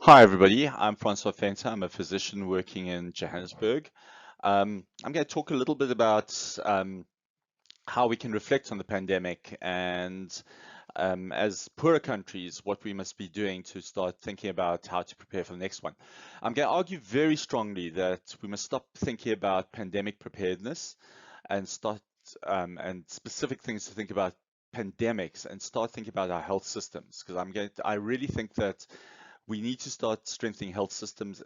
Hi, everybody. I'm François. I'm a physician working in Johannesburg. I'm going to talk a little bit about how we can reflect on the pandemic and, as poorer countries, what we must be doing to start thinking about how to prepare for the next one. I'm going to argue very strongly that we must stop thinking about pandemic preparedness and start and specific things to think about pandemics and start thinking about our health systems because I really think that we need to start strengthening health systems.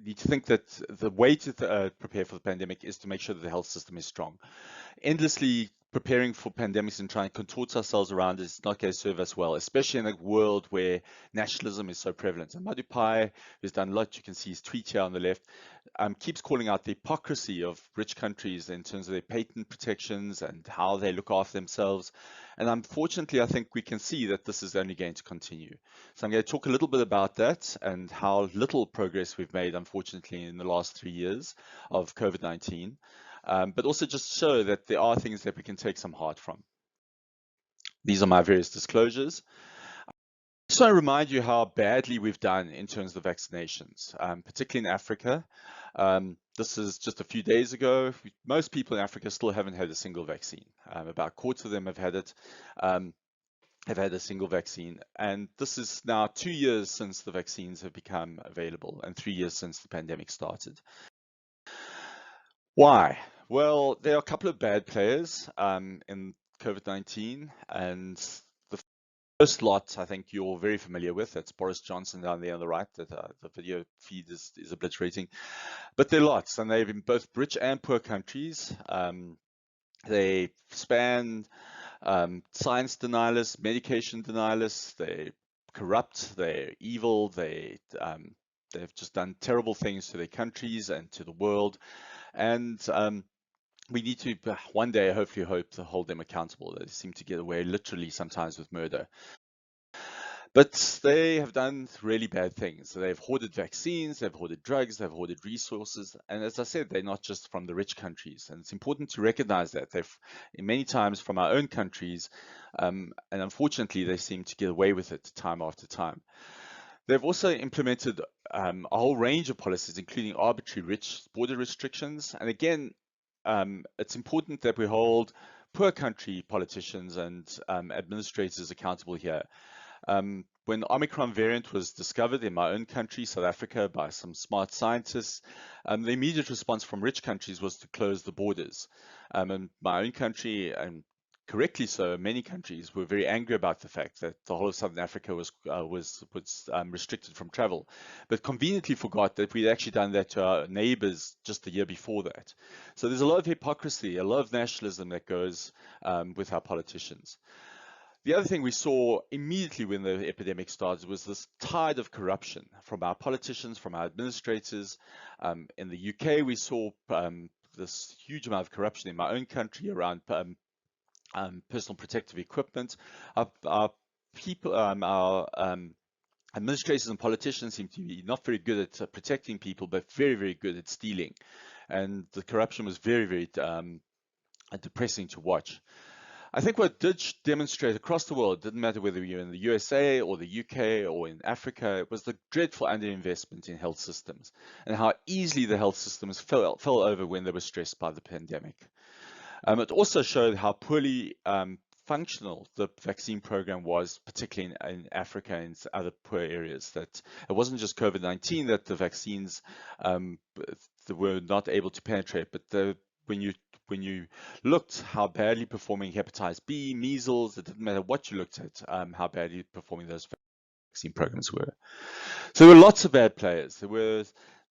Need to think that the way to prepare for the pandemic is to make sure that the health system is strong. Endlessly preparing for pandemics and trying to contort ourselves around it is not going to serve us well, especially in a world where nationalism is so prevalent. And Madupai, who's done a lot, you can see his tweet here on the left, keeps calling out the hypocrisy of rich countries in terms of their patent protections and how they look after themselves. And unfortunately, I think we can see that this is only going to continue. So I'm going to talk a little bit about that and how little progress we've made, unfortunately, in the last 3 years of COVID-19. But also just show that there are things that we can take some heart from. These are my various disclosures. I just want to remind you how badly we've done in terms of vaccinations, particularly in Africa. This is just a few days ago. Most people in Africa still haven't had a single vaccine. About a quarter of them have had it. Have had a single vaccine. And this is now 2 years since the vaccines have become available and 3 years since the pandemic started. Why? Well, there are a couple of bad players in COVID-19, and the first lot I think you're very familiar with. That's Boris Johnson down there on the right. That the video feed is obliterating, but there are lots, and they've in both rich and poor countries. They span science denialists, medication denialists. They corrupt. They're evil. They've just done terrible things to their countries and to the world. And we need to one day hopefully hope to hold them accountable. They seem to get away literally sometimes with murder. But they have done really bad things. So they've hoarded vaccines, they've hoarded drugs, they've hoarded resources. And as I said, they're not just from the rich countries. And it's important to recognize that they've many times from our own countries. And unfortunately, they seem to get away with it time after time. They've also implemented a whole range of policies, including arbitrary rich border restrictions. And again, it's important that we hold poor country politicians and administrators accountable here. When the Omicron variant was discovered in my own country, South Africa, by some smart scientists, the immediate response from rich countries was to close the borders. In my own country, and correctly so, many countries were very angry about the fact that the whole of Southern Africa was restricted from travel, but conveniently forgot that we'd actually done that to our neighbors just the year before that. So there's a lot of hypocrisy, a lot of nationalism that goes with our politicians. The other thing we saw immediately when the epidemic started was this tide of corruption from our politicians, from our administrators. In the UK, we saw this huge amount of corruption in my own country around personal protective equipment. Our people, our administrators and politicians seem to be not very good at protecting people, but very, very good at stealing. And the corruption was very, very depressing to watch. I think what did demonstrate across the world, didn't matter whether you're in the USA or the UK or in Africa, was the dreadful underinvestment in health systems and how easily the health systems fell over when they were stressed by the pandemic. It also showed how poorly functional the vaccine program was, particularly in Africa and other poor areas. That it wasn't just COVID-19 that the vaccines were not able to penetrate, but when you looked how badly performing hepatitis B, measles, it didn't matter what you looked at, how badly performing those vaccine programs were. So there were lots of bad players. They were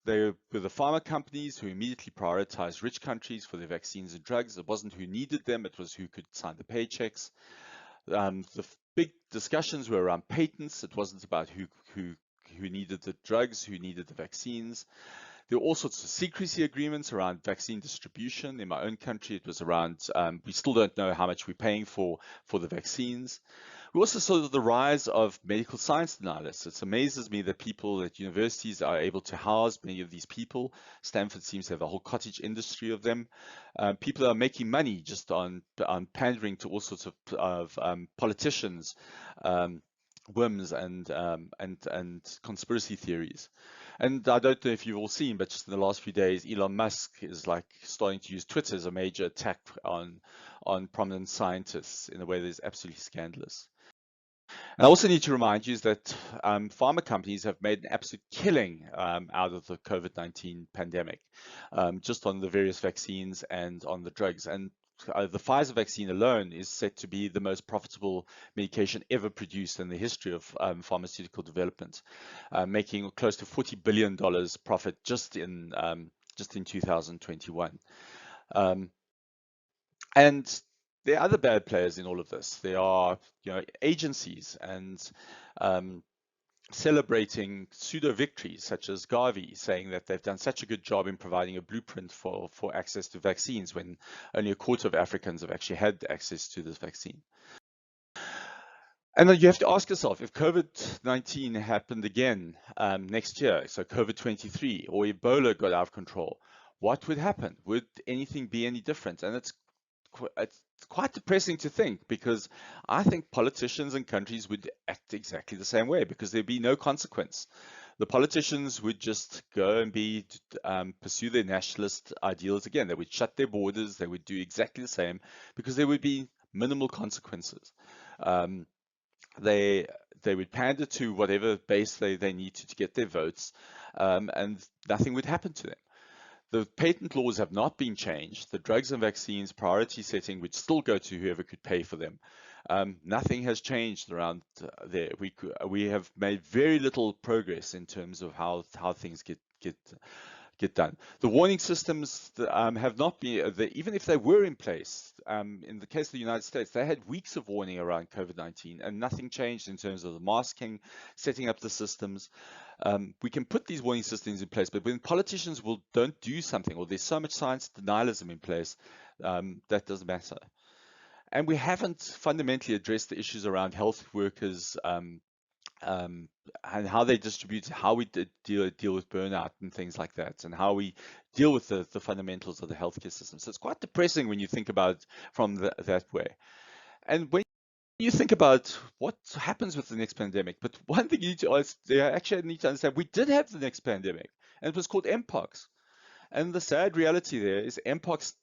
the pharma companies who immediately prioritized rich countries for their vaccines and drugs. It wasn't who needed them, it was who could sign the paychecks. The big discussions were around patents. It wasn't about who needed the drugs, who needed the vaccines. There were all sorts of secrecy agreements around vaccine distribution. In my own country, it was around, we still don't know how much we're paying for the vaccines. We also saw the rise of medical science denialists. It amazes me that people at universities are able to house many of these people. Stanford seems to have a whole cottage industry of them. People are making money just on pandering to all sorts of politicians whims and conspiracy theories. And I don't know if you've all seen, but just in the last few days, Elon Musk is like starting to use Twitter as a major attack on prominent scientists in a way that is absolutely scandalous. And I also need to remind you is that pharma companies have made an absolute killing out of the COVID-19 pandemic, just on the various vaccines and on the drugs. And the Pfizer vaccine alone is set to be the most profitable medication ever produced in the history of pharmaceutical development, making close to $40 billion profit just in 2021. Um, and there are other bad players in all of this. There are, agencies and um, celebrating pseudo victories, such as Gavi, saying that they've done such a good job in providing a blueprint for access to vaccines when only a quarter of Africans have actually had access to this vaccine. And then you have to ask yourself, if COVID-19 happened again next year, so COVID-23 or Ebola got out of control, what would happen? Would anything be any different? And it's quite depressing to think, because I think politicians and countries would act exactly the same way, because there'd be no consequence. The politicians would just go and pursue their nationalist ideals again. They would shut their borders. They would do exactly the same, because there would be minimal consequences. Um, they they would pander to whatever base they need to get their votes, and nothing would happen to them. The patent laws have not been changed. The drugs and vaccines priority setting would still go to whoever could pay for them. Nothing has changed around there. We have made very little progress in terms of how things get done. The warning systems have not been, even if they were in place, in the case of the United States, they had weeks of warning around COVID-19 and nothing changed in terms of the masking, setting up the systems. We can put these warning systems in place, but when politicians don't do something, or there's so much science denialism in place, that doesn't matter. And we haven't fundamentally addressed the issues around health workers, and how they distribute, how we deal with burnout and things like that, and how we deal with the fundamentals of the healthcare system. So it's quite depressing when you think about it from that way. And when you think about what happens with the next pandemic, but one thing you actually need to understand, we did have the next pandemic, and it was called Mpox. And the sad reality there is Mpox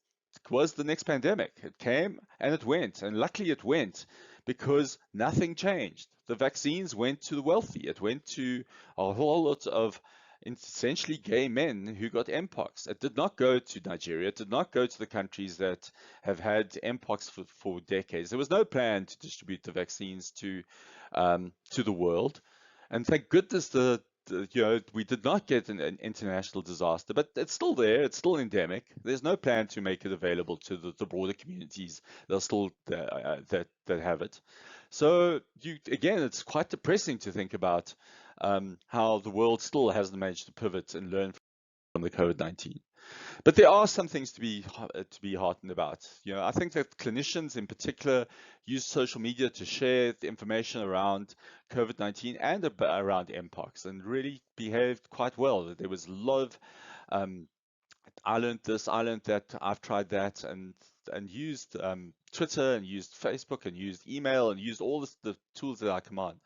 was the next pandemic. It came and it went, and luckily it went because nothing changed. The vaccines went to the wealthy. It went to a whole lot of essentially gay men who got Mpox. It did not go to Nigeria. It did not go to the countries that have had Mpox for decades. There was no plan to distribute the vaccines to the world. And thank goodness we did not get an international disaster, but it's still there. It's still endemic. There's no plan to make it available to the broader communities that are still that have it. So again, it's quite depressing to think about how the world still hasn't managed to pivot and learn from the COVID-19. But there are some things to be heartened about. I think that clinicians in particular use social media to share the information around COVID-19 and around Mpox, and really behaved quite well. There was a lot of I learned this, I learned that, I've tried that, and used Twitter and used Facebook and used email and used all the tools that I command.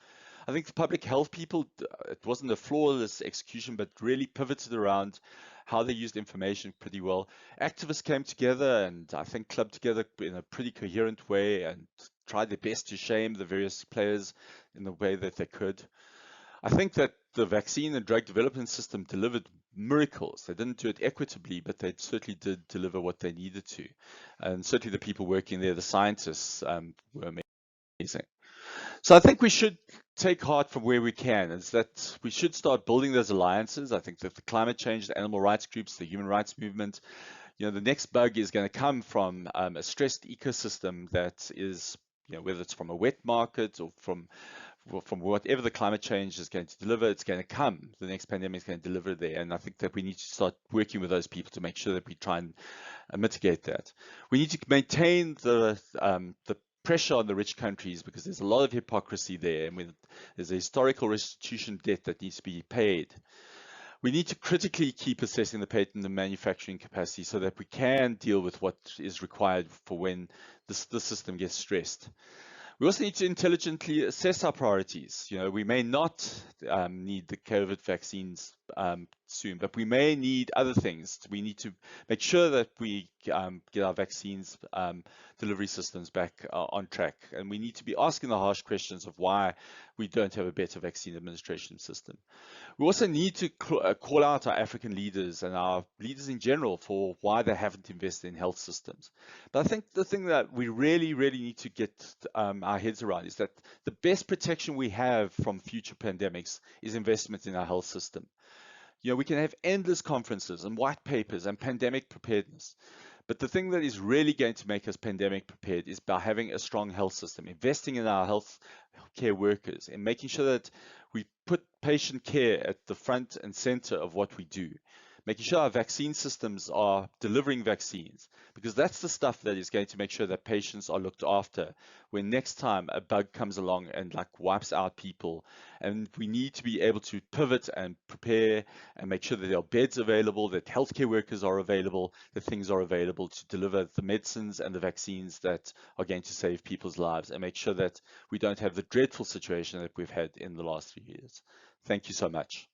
I think the public health people, it wasn't a flawless execution, but really pivoted around how they used information pretty well. Activists came together and I think clubbed together in a pretty coherent way and tried their best to shame the various players in the way that they could. I think that the vaccine and drug development system delivered miracles. They didn't do it equitably, but they certainly did deliver what they needed to. And certainly the people working there, the scientists, were amazing. So I think we should take heart from where we can, is that we should start building those alliances. I think that the climate change, the animal rights groups, the human rights movement, the next bug is going to come from a stressed ecosystem that is, whether it's from a wet market or from whatever the climate change is going to deliver, it's going to come. The next pandemic is going to deliver there. And I think that we need to start working with those people to make sure that we try and mitigate that. We need to maintain the pressure on the rich countries, because there's a lot of hypocrisy there, and there's a historical restitution debt that needs to be paid. We need to critically keep assessing the patent and manufacturing capacity so that we can deal with what is required for when the system gets stressed. We also need to intelligently assess our priorities. We may not need the COVID vaccines soon, but we may need other things. We need to make sure that we get our vaccines delivery systems back on track. And we need to be asking the harsh questions of why we don't have a better vaccine administration system. We also need to call out our African leaders and our leaders in general for why they haven't invested in health systems. But I think the thing that we really, really need to get our heads around is that the best protection we have from future pandemics is investment in our health system. We can have endless conferences and white papers and pandemic preparedness. But the thing that is really going to make us pandemic prepared is by having a strong health system, investing in our health care workers, and making sure that we put patient care at the front and center of what we do, making sure our vaccine systems are delivering vaccines, because that's the stuff that is going to make sure that patients are looked after when next time a bug comes along and wipes out people. And we need to be able to pivot and prepare and make sure that there are beds available, that healthcare workers are available, that things are available to deliver the medicines and the vaccines that are going to save people's lives, and make sure that we don't have the dreadful situation that we've had in the last few years. Thank you so much.